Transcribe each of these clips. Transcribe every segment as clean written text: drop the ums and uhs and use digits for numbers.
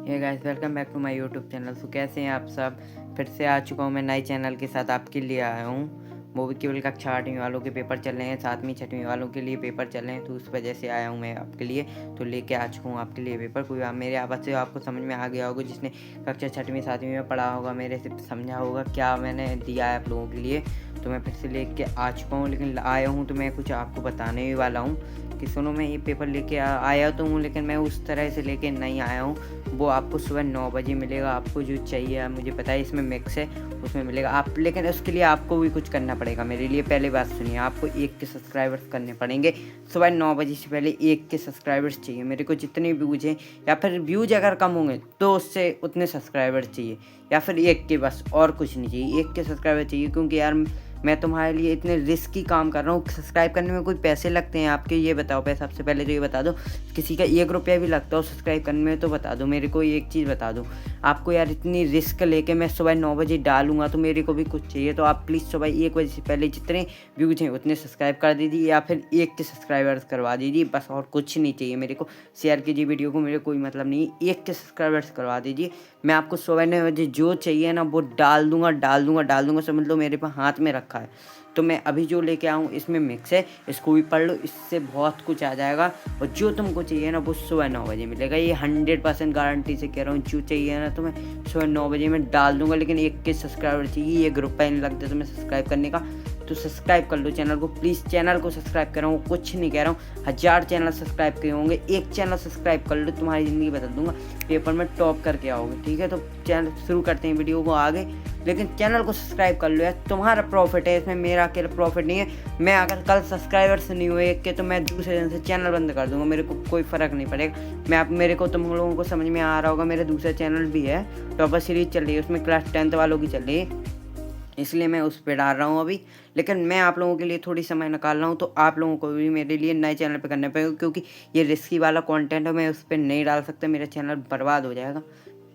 Hey guys, welcome back to my YouTube channel. तो कैसे हैं आप सब। फिर से आ चुका हूँ मैं नए चैनल के साथ, आपके लिए आया हूँ। वो भी केवल कक्षा 8वीं वालों के पेपर चल रहे हैं, 7वीं 6वीं वालों के लिए पेपर चल रहे हैं, तो उस वजह से आया हूँ मैं आपके लिए। तो लेके आ चुका हूँ आपके लिए पेपर। कोई मेरे आवाज़ से आपको समझ में आ गया होगा, जिसने कक्षा 6वीं 7वीं में पढ़ा होगा, मेरे से समझा होगा क्या मैंने दिया है आप लोगों के लिए। तो मैं फिर से लेके आ चुका हूँ, लेकिन आया हूँ तो मैं कुछ आपको बताने ही वाला हूँ कि सुनो, मैं ये पेपर लेके आया तो हूँ, लेकिन मैं उस तरह से लेके नहीं आया हूँ। वो आपको सुबह 9 बजे मिलेगा। आपको जो चाहिए, मुझे पता है इसमें मिक्स है, उसमें मिलेगा आप, लेकिन उसके लिए आपको भी कुछ करना पड़ेगा मेरे लिए। पहले बात सुनिए, आपको 1 के सब्सक्राइबर्स करने पड़ेंगे। सुबह 9 बजे से पहले 1 के सब्सक्राइबर्स चाहिए मेरे को। जितने व्यूज़ हैं, या फिर व्यूज़ अगर कम होंगे तो उससे उतने सब्सक्राइबर्स चाहिए, या फिर 1 के, बस और कुछ नहीं चाहिए। 1 के सब्सक्राइबर चाहिए, क्योंकि यार मैं तुम्हारे लिए इतने रिस्की काम कर रहा हूँ। सब्सक्राइब करने में कोई पैसे लगते हैं आपके, ये बताओ। पैसे सबसे पहले तो ये बता दो, किसी का 1 रुपया भी लगता हो सब्सक्राइब करने में तो बता दो मेरे को। एक चीज़ बता दो आपको, यार इतनी रिस्क लेके मैं सुबह 9 बजे डालूंगा तो मेरे को भी कुछ चाहिए। तो आप प्लीज़ सुबह 1 बजे से पहले जितने व्यूज हैं उतने सब्सक्राइब कर दीजिए, या फिर 1 के सब्सक्राइबर्स करवा दीजिए, बस। और कुछ नहीं चाहिए मेरे को। शेयर कीजिए वीडियो को, मेरे कोई मतलब नहीं। 1 के सब्सक्राइबर्स करवा दीजिए। मैं आपको सुबह 9 बजे जो चाहिए ना वो डाल दूंगा। समझ लो मेरे पास हाथ में रखा है। तो मैं अभी जो लेके आऊँ इसमें मिक्स है, इसको भी पढ़ लो, इससे बहुत कुछ आ जाएगा। और जो तुमको चाहिए ना वो सुबह 9 बजे मिलेगा। ये 100% गारंटी से कह रहा हूँ। जो चाहिए ना तुम्हें सुबह 9 बजे मैं डाल दूंगा, लेकिन 1 के सब्सक्राइबर चाहिए। 1 रुपया नहीं लगता तुम्हें सब्सक्राइब करने का। तो सब्सक्राइब कर लो चैनल को, प्लीज़। चैनल को सब्सक्राइब कर रहा हूँ, कुछ नहीं कह रहा हूँ। 1000 चैनल सब्सक्राइब किए होंगे, 1 चैनल सब्सक्राइब कर लो, तुम्हारी ज़िंदगी बदल दूंगा। पेपर में टॉप करके आओगे, ठीक है। तो चैनल शुरू करते हैं वीडियो को आगे, लेकिन चैनल को सब्सक्राइब कर लो यार। तुम्हारा प्रॉफिट है इसमें, मेरा अकेला प्रॉफिट नहीं है। मैं अगर कल सब्सक्राइबर्स नहीं हुए 1 के, तो मैं दूसरे दिन से चैनल बंद कर दूंगा। मेरे को कोई फ़र्क नहीं पड़ेगा। मेरे को, तुम लोगों को समझ में आ रहा होगा, मेरे दूसरा चैनल भी है, टॉपर सीरीज चल रही है, उसमें क्लास 10th वालों की चल रही है, इसलिए मैं उस पर डाल रहा हूँ अभी। लेकिन मैं आप लोगों के लिए थोड़ी समय निकाल रहा हूँ, तो आप लोगों को भी मेरे लिए नए चैनल पे करना पड़ेगा, क्योंकि ये रिस्की वाला कंटेंट है, मैं उस पर नहीं डाल सकता। मेरा चैनल बर्बाद हो जाएगा।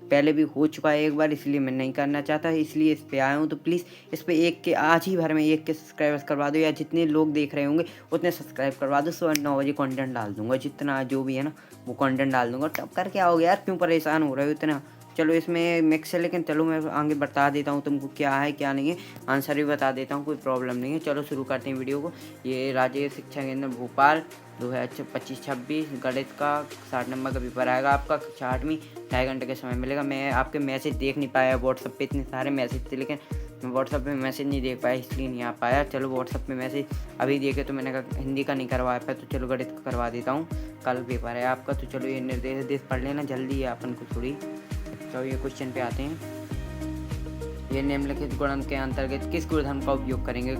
पहले भी हो चुका है एक बार, इसलिए मैं नहीं करना चाहता, इसलिए इस पे आया हूँ। तो प्लीज़ इस पे 1 के, आज ही भर में 1 के सब्सक्राइबर्स करवा दो, या जितने लोग देख रहे होंगे उतने सब्सक्राइब करवा दो। सुबह 9 बजे कंटेंट डाल दूंगा, जितना जो भी है ना वो कंटेंट डाल दूंगा। तब करके आओगे यार, क्यों परेशान हो रहे हो इतना। चलो इसमें मिक्स है, लेकिन चलो मैं आगे बता देता हूँ तुमको क्या है क्या नहीं है। आंसर भी बता देता हूँ, कोई प्रॉब्लम नहीं है। चलो शुरू करते हैं वीडियो को। ये राज्य शिक्षा केंद्र भोपाल 2025-26 गणित का 60 नंबर का पेपर आएगा आपका, कक्षा 8वीं। 2.5 घंटे का समय मिलेगा। मैं आपके मैसेज देख नहीं पाया, व्हाट्सएप पे इतने सारे मैसेज थे, लेकिन मैं व्हाट्सएप पे मैसेज नहीं देख पाया, इसलिए नहीं आ पाया। चलो व्हाट्सएप पे मैसेज अभी देखे, तो मैंने कहा हिंदी का नहीं करवा पाया, तो चलो गणित का करवा देता हूँ। कल पेपर है आपका, तो चलो ये निर्देश पढ़ लेना, जल्दी है अपन को थोड़ी। तो ये क्वेश्चन पे आते हैं। ये निम्नलिखित गुणन के अंतर्गत किस गुणधर्म का उपयोग करेंगे,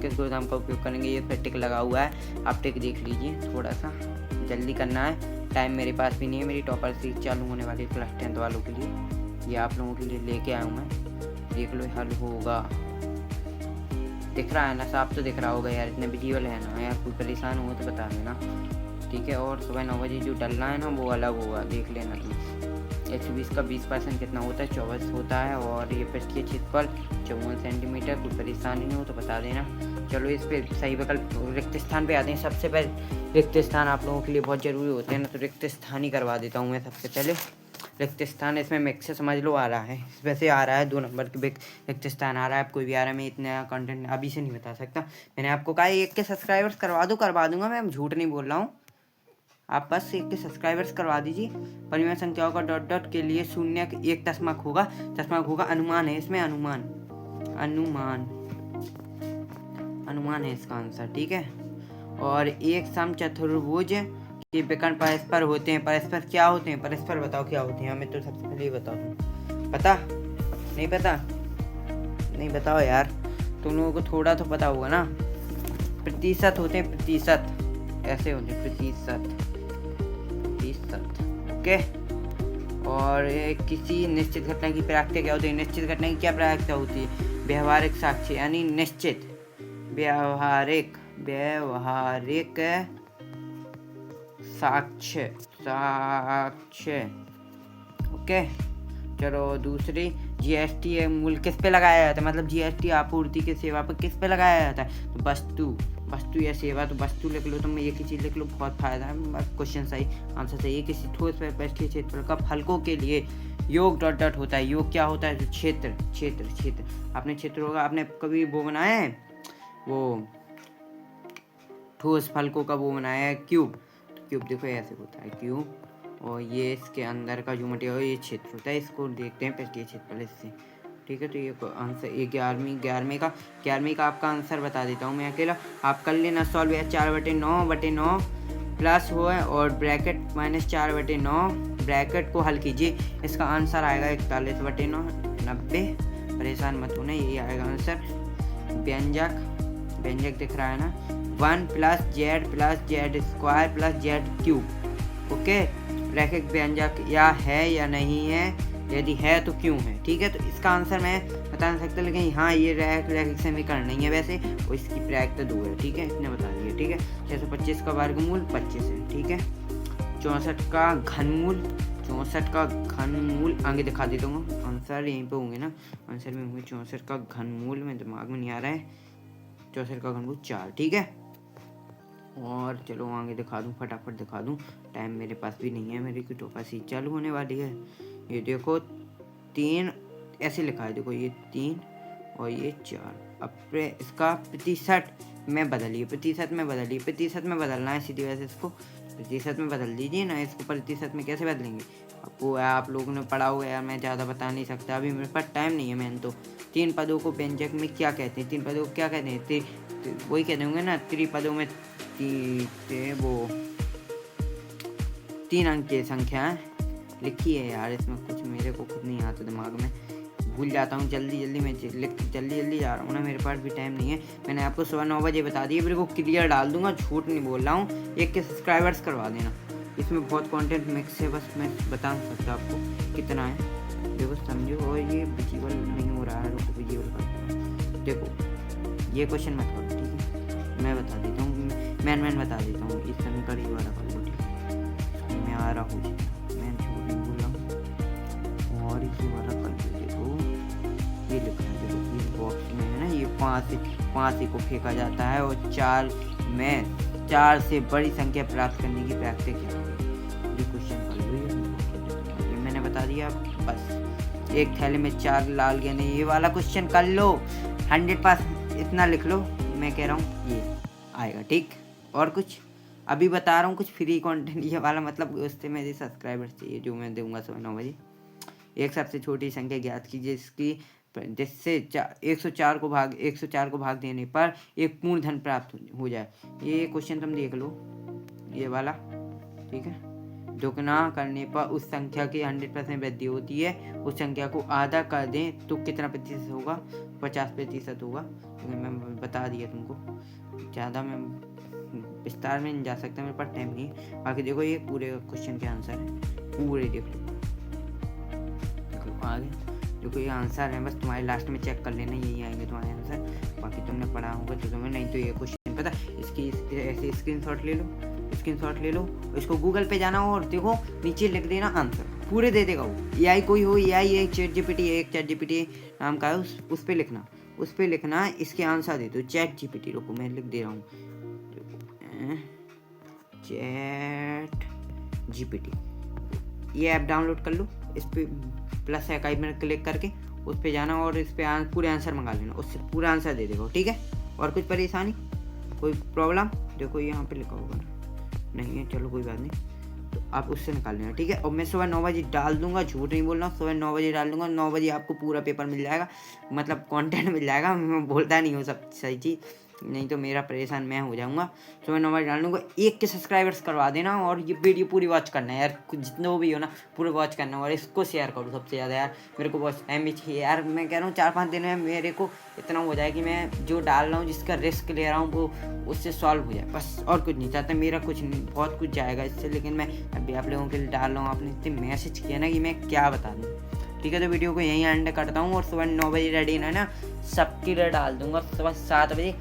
ये फिर टिक लगा हुआ है, आप टिक देख लीजिए। थोड़ा सा जल्दी करना है, टाइम मेरे पास भी नहीं है। मेरी टॉपर सीरीज चालू होने वाली है क्लास 10th वालों के लिए, ये आप लोगों के लिए लेके आया हूँ मैं। देख लो, हल होगा। दिख रहा है ना, साफ तो दिख रहा होगा यार, इतने विजुअल है ना यार। कोई परेशान हो तो बता देना, ठीक है। और सुबह 9 बजे जो डलना है ना वो अलग होगा, देख लेना तुम। 120 का 20% कितना होता है, 24 होता है। और ये पृष्ठीय क्षेत्रफल 54 सेंटीमीटर। कोई परेशानी नहीं हो तो बता देना। चलो इस पे सही विकल्प रिक्त स्थान पे आते हैं। सबसे पहले रिक्त स्थान आप लोगों के लिए बहुत ज़रूरी होते हैं ना, तो रिक्त स्थान ही करवा देता हूँ मैं सबसे पहले। रिक्त स्थान इसमें मिक्स से समझ लो आ रहा है, वैसे आ रहा है 2 नंबर के रिक्त स्थान आ रहा है। आप कोई भी आ रहा है, मैं इतना कंटेंट अभी से नहीं बता सकता। मैंने आपको कहा 1 के सब्सक्राइबर्स करवा दूंगा, मैं झूठ नहीं बोल रहा हूँ। आप बस 1 के सब्सक्राइबर्स करवा दीजिए। परिमेय संख्याओं का डॉट डॉट के लिए 0 1 दशमलव होगा। अनुमान है इसमें, अनुमान है इसका आंसर, ठीक है। और एक समचतुर्भुज के विकर्ण परस्पर होते हैं। परस्पर क्या होते हैं, परस्पर बताओ क्या होते हैं, हमें तो सबसे पहले ये बताओ। पता नहीं, पता नहीं, बताओ यार। तुम लोगों को थोड़ा तो पता होगा ना। प्रतिशत होते हैं, प्रतिशत ऐसे होते हैं, प्रतिशत, ओके। और किसी निश्चित घटना की प्रायिकता क्या होती है, निश्चित घटना की क्या प्रायिकता होती है, व्यावहारिक साक्ष्य, यानी निश्चित व्यावहारिक साक्ष्य, ओके। चलो दूसरी, जीएसटी मूल्य किस पे लगाया जाता है, मतलब जीएसटी आपूर्ति की सेवा पर किस पे लगाया जाता है, तो वस्तु या सेवा। तो वस्तु लिख लो, तुम एक ही चीज़ लिख लो, बहुत फायदा है। क्वेश्चन सही, आंसर सही है। किसी ठोस पृष्ठीय क्षेत्रफल का फलकों के लिए योग डॉट डॉट होता है। योग क्या होता है? जो क्षेत्र क्षेत्र क्षेत्र आपने क्षेत्र होगा, आपने कभी वो बनाया है, वो ठोस फलकों का वो बनाया है क्यूब। तो क्यूब देखो ऐसे होता है क्यूब, और ये इसके अंदर का जो मटेरियल ये क्षेत्र होता है। इसको देखते हैं पहले क्षेत्रफल इससे, ठीक है। तो ये आंसर ये 11वीं का आपका आंसर बता देता हूँ मैं अकेला। आप कर लेना सॉल्व। 4/9 प्लस हो है और ब्रैकेट -4/9 ब्रैकेट को हल कीजिए। इसका आंसर आएगा 41/9 90। परेशान मत होना, यही आएगा आंसर। व्यंजक दिख रहा है ना, 1 + z स्क्वायर + z³ ओके। रैखिक व्यंजक या है या नहीं है, यदि है तो क्यों है, ठीक है। तो इसका आंसर मैं बता नहीं सकता, लेकिन हाँ ये रैखिक समीकरण नहीं है वैसे, और इसकी प्रायिकता 2 है, ठीक है। इसने बता दिया, ठीक है। 625 का वर्गमूल 25 है, ठीक है। 64 का घनमूल आगे दिखा देता हूँ। आंसर यहीं पे होंगे ना, आंसर में होंगे 64 का घनमूल, में दिमाग में नहीं आ रहा है। 64 का घनमूल 4, ठीक है। और चलो आगे दिखा दूँ, फटाफट दिखा दूँ, टाइम मेरे पास भी नहीं है, मेरी की टोपासी चालू होने वाली है। ये देखो 3 ऐसे लिखा है, देखो ये 3 और ये 4। अब इसका प्रतिशत में बदलिए, प्रतिशत में बदलना है सीधी वैसे, इसको प्रतिशत में बदल दीजिए ना। इसको प्रतिशत में कैसे बदलेंगे, आपको आप लोगों ने पढ़ा होगा यार, मैं ज़्यादा बता नहीं सकता, अभी मेरे पास टाइम नहीं है। मैंने तो 3 पदों को व्यंजक में क्या कहते हैं, 3 पदों को क्या कहते हैं, वही कहते होंगे ना, त्रिपदों में वो 3 अंक की संख्या लिखी है यार। इसमें कुछ मेरे को खुद नहीं आता, दिमाग में भूल जाता हूँ जल्दी में, जल्दी जा रहा हूँ ना, मेरे पास भी टाइम नहीं है। मैंने आपको सुबह 9 बजे बता दिया, मेरे को क्लियर डाल दूंगा, झूठ नहीं बोल रहा हूँ। 1 के सब्सक्राइबर्स करवा देना, इसमें बहुत कंटेंट मिक्स है, बस मैं बता नहीं सकता आपको कितना है, देखो समझो। और ये विजिबल नहीं हो रहा है, रुको विजिबल कर, देखो ये क्वेश्चन मत करो, ठीक है। मैं बता देता हूँ, मैं बता देता हूँ, इस समीकरण ये वाला कर लो, ठीक है। मैं आ रहा हूँ, मैं झूठ नहीं बोल रहा हूँ। और इसी वाला कर लो, देखो ये लिखा है, देखो इस बॉक्स में है ना, ये 5 को फेंका जाता है, और 4 से बड़ी संख्या प्राप्त करने की प्रक्रिया क्या है, ये क्वेश्चन कर लो। ये मैंने बता दिया, बस एक थैले में 4 लाल गेंदे, ये वाला क्वेश्चन कर लो, 100% इतना लिख लो, मैं कह रहा हूँ ये आएगा, ठीक। और कुछ अभी बता रहा हूँ, कुछ फ्री कंटेंट ये वाला, मतलब उससे मेरे सब्सक्राइबर्स चाहिए, जो मैं दूंगा सुबह 9 बजे। एक सबसे छोटी संख्या ज्ञात कीजिए जिससे 104 को भाग देने पर एक पूर्ण धन प्राप्त हो जाए। ये क्वेश्चन तुम देख लो, ये वाला, ठीक है। दुगना करने पर उस संख्या की 100% वृद्धि होती है, उस संख्या को आधा कर दें तो कितना प्रतिशत होगा, 50% होगा। तो मैं बता दिया तुमको, ज़्यादा मैं विस्तार में नहीं जा सकता, मेरे पास टाइम नहीं है। बाकी देखो ये पूरे क्वेश्चन के आंसर है, पूरे देख लो आगे, देखो ये आंसर है, बस तुम्हारे लास्ट में चेक कर लेना, यही आएंगे तुम्हारे आंसर। बाकी तुमने पढ़ा होगा तो तुम्हें, नहीं तो ये क्वेश्चन पता, इसकी ऐसे स्क्रीनशॉट ले लो, इसको गूगल पे जाना और देखो नीचे लिख देना आंसर, पूरे दे देगा वो। AI कोई हो, AI एक ChatGPT नाम का है, उस पर लिखना इसके आंसर दे दो। ChatGPT, रुको मैं लिख दे रहा हूँ, ChatGPT, ये ऐप डाउनलोड कर लो, इस पर प्लस आइकन में क्लिक करके उस पर जाना और इस पर पूरे आंसर मंगा लेना, उससे पूरा आंसर दे देगा, ठीक है। और कुछ परेशानी, कोई प्रॉब्लम, देखो यहाँ पे लिखा होगा नहीं है, चलो कोई बात नहीं, तो आप उससे निकाल लेना, ठीक है। और मैं सुबह 9 बजे डाल दूंगा, झूठ नहीं बोल रहा हूँ, सुबह 9 बजे डाल दूंगा, 9 बजे आपको पूरा पेपर मिल जाएगा, मतलब कंटेंट मिल जाएगा। मैं बोलता नहीं हूँ सब सही चीज़, नहीं तो मेरा परेशान मैं हो जाऊँगा। सुबह 9 बजे डाल दूँगा, 1 के सब्सक्राइबर्स करवा देना, और ये वीडियो पूरी वॉच करना है यार, जितना भी हो ना पूरा वॉच करना, और इसको शेयर करो सबसे ज़्यादा यार, मेरे को बहुत टाइम भी चाहिए यार। मैं कह रहा हूँ 4-5 दिन में मेरे को इतना हो जाए कि मैं जो डाल रहा हूँ, जिसका रिस्क ले रहा हूँ, वो उससे सॉल्व हो जाए, बस। और कुछ नहीं चाहता, मेरा कुछ नहीं, बहुत कुछ जाएगा इससे, लेकिन मैं अभी आप लोगों के लिए डाल रहा हूँ। आपने इतने मैसेज किया ना कि मैं क्या बता दूँ, ठीक है। तो वीडियो को यहीं एंड करता हूँ, और सुबह 9 बजे रेडी ना सबके लिए डाल दूँगा, सुबह 7 बजे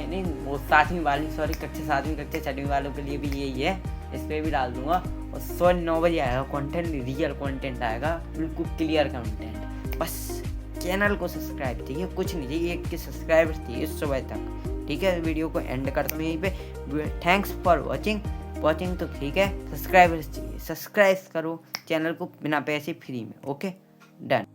नहीं, वो 7वीं वाली, सॉरी कक्षा 7वीं कक्षा 6वीं वालों के लिए भी यही है, इस पर भी डाल दूंगा। और सुबह 9 बजे आएगा कंटेंट, रियल कंटेंट आएगा, बिल्कुल क्लियर कंटेंट। बस चैनल को सब्सक्राइब चाहिए, कुछ नहीं चाहिए, 1 के सब्सक्राइबर्स चाहिए सुबह तक, ठीक है। वीडियो को एंड करता हूँ यहीं पे। थैंक्स फॉर वॉचिंग, वॉचिंग तो ठीक है, सब्सक्राइबर्स चाहिए, सब्सक्राइब करो चैनल को बिना पैसे फ्री में। Okay done.